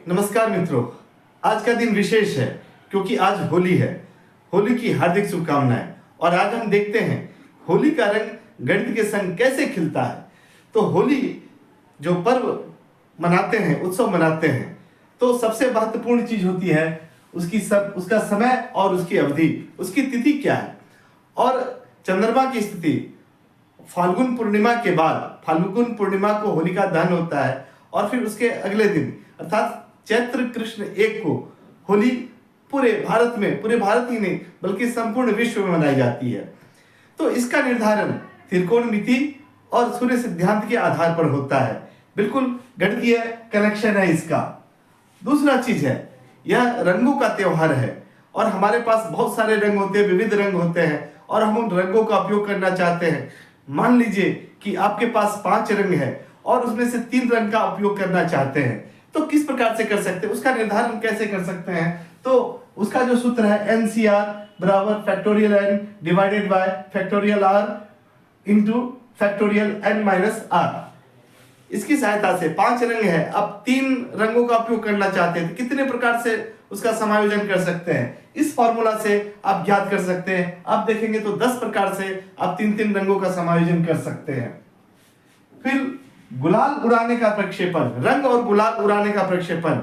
नमस्कार मित्रों, आज का दिन विशेष है क्योंकि आज होली है। होली की हार्दिक शुभकामनाएं। और आज हम देखते हैं होली का रंग गणित के संग कैसे खिलता है। तो होली जो पर्व मनाते हैं, उत्सव मनाते हैं, तो सबसे महत्वपूर्ण चीज होती है उसका समय और उसकी अवधि, उसकी तिथि क्या है। और चंद्रमा की स्थिति फाल्गुन पूर्णिमा के बाद, फाल्गुन पूर्णिमा को होलिका दहन होता है और फिर उसके अगले दिन अर्थात चैत्र कृष्ण 1 को होली पूरे भारत ही नहीं बल्कि संपूर्ण विश्व में मनाई जाती है। तो इसका निर्धारण त्रिकोणमिति और सूर्य सिद्धांत के आधार पर होता है। बिल्कुल गणितीय कनेक्शन है इसका। दूसरा चीज है, यह रंगों का त्योहार है और हमारे पास बहुत सारे रंग होते हैं, विविध रंग होते हैं और हम उन रंगों का उपयोग करना चाहते हैं। मान लीजिए कि आपके पास 5 रंग है और उसमें से 3 रंग का उपयोग करना चाहते हैं, तो किस प्रकार से कर सकते हैं, उसका निर्धारण कैसे कर सकते हैं। तो उसका जो सूत्र है NCR बराबर factorial n divided by factorial r into factorial n minus r। इसकी सहायता से 5 रंग है, अब 3 रंगों का उपयोग करना चाहते हैं तो कितने प्रकार से उसका समायोजन कर सकते हैं, इस फॉर्मूला से आप ज्ञात कर सकते हैं। आप देखेंगे तो 10 प्रकार से आप 3 रंगों का समायोजन कर सकते हैं। फिर गुलाल उड़ाने का प्रक्षेपण, रंग और गुलाल उड़ाने का प्रक्षेपण।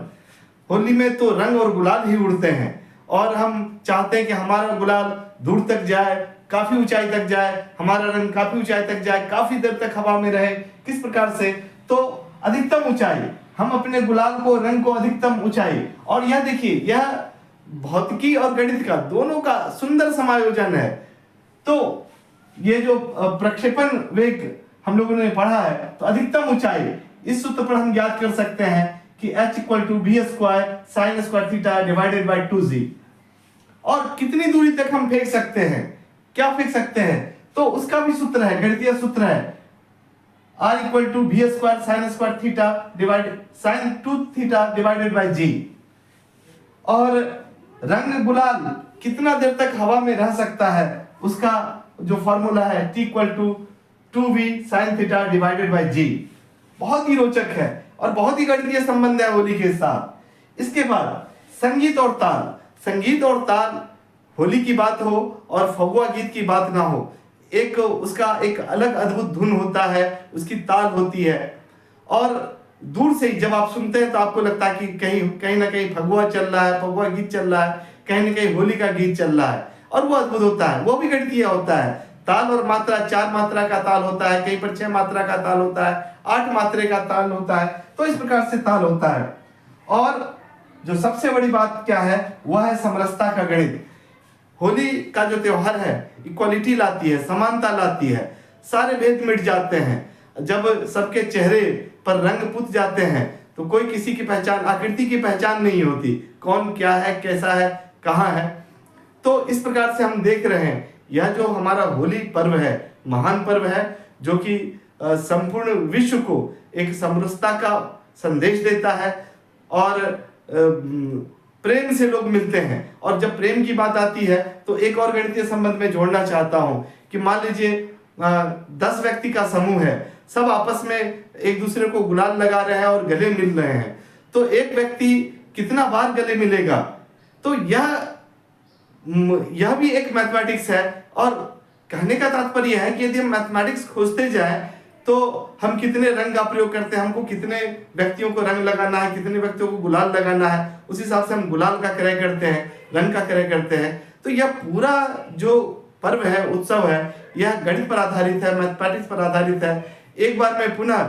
होली में तो रंग और गुलाल ही उड़ते हैं और हम चाहते हैं कि हमारा गुलाल दूर तक जाए, काफी ऊंचाई तक जाए, हमारा रंग काफी ऊंचाई तक जाए, काफी देर तक हवा में रहे। किस प्रकार से, तो अधिकतम ऊंचाई, हम अपने गुलाल को, रंग को अधिकतम ऊंचाई। और यह देखिए, यह भौतिकी और गणित का दोनों का सुंदर समायोजन है। तो ये जो प्रक्षेपण वेग हम लोगों ने पढ़ा है, तो अधिकतम ऊंचाई, इस सूत्र पर हम ज्ञात कर सकते हैं कि h = v² sin² theta divided by 2g। और कितनी दूरी तक हम फेंक सकते हैं, क्या फेंक सकते हैं, तो उसका भी सूत्र है, गणितीय सूत्र है r = v² sin² theta divided sin 2 theta divided by g। और रंग गुलाल कितना देर तक हवा में रह सकता है, उसका जो फॉर्मूला है t = 2v sin theta divided by g। बहुत ही रोचक है और बहुत ही गणितीय संबंध है होली के साथ। इसके बाद संगीत और ताल। संगीत और ताल, होली की बात हो और फगुआ गीत की बात ना हो, एक उसका एक अलग अद्भुत धुन होता है, उसकी ताल होती है। और दूर से जब आप सुनते हैं तो आपको लगता है कि कहीं ना कहीं फगुआ चल रहा है, फगुआ गीत चल रहा है, कहीं ना कहीं होली का गीत चल रहा है और वो अद्भुत होता है, वो भी गणितीय होता है। ताल और मात्रा, 4 मात्रा का ताल होता है, कहीं पर 6 मात्रा का ताल होता है, 8 मात्रे का ताल होता है। तो इस प्रकार से ताल होता है। और जो सबसे बड़ी बात क्या है, वह है समरसता का गणित। होली का जो त्योहार है इक्वालिटी लाती है, समानता लाती है, सारे भेद मिट जाते हैं। जब सबके चेहरे पर रंग पुत जाते हैं तो कोई किसी की पहचान, आकृति की पहचान नहीं होती, कौन क्या है, कैसा है, कहाँ है। तो इस प्रकार से हम देख रहे हैं, यह जो हमारा होली पर्व है, महान पर्व है, जो कि संपूर्ण विश्व को एक समरसता का संदेश देता है और प्रेम से लोग मिलते हैं। और जब प्रेम की बात आती है तो एक और गणितीय संबंध में जोड़ना चाहता हूं कि मान लीजिए 10 व्यक्ति का समूह है, सब आपस में एक दूसरे को गुलाल लगा रहे हैं और गले मिल रहे हैं, तो एक व्यक्ति कितना बार गले मिलेगा। तो यह भी एक मैथमेटिक्स है। और कहने का तात्पर्य है कि यदि हम मैथमेटिक्स खोजते जाएं तो हम कितने रंग का प्रयोग करते हैं, हमको कितने व्यक्तियों को रंग लगाना है, कितने व्यक्तियों को गुलाल लगाना है, उस हिसाब से हम गुलाल का क्रय करते हैं, रंग का क्रय करते हैं। तो यह पूरा जो पर्व है, उत्सव है, यह गणित पर आधारित है, मैथमेटिक्स पर आधारित है। एक बार मैं पुनः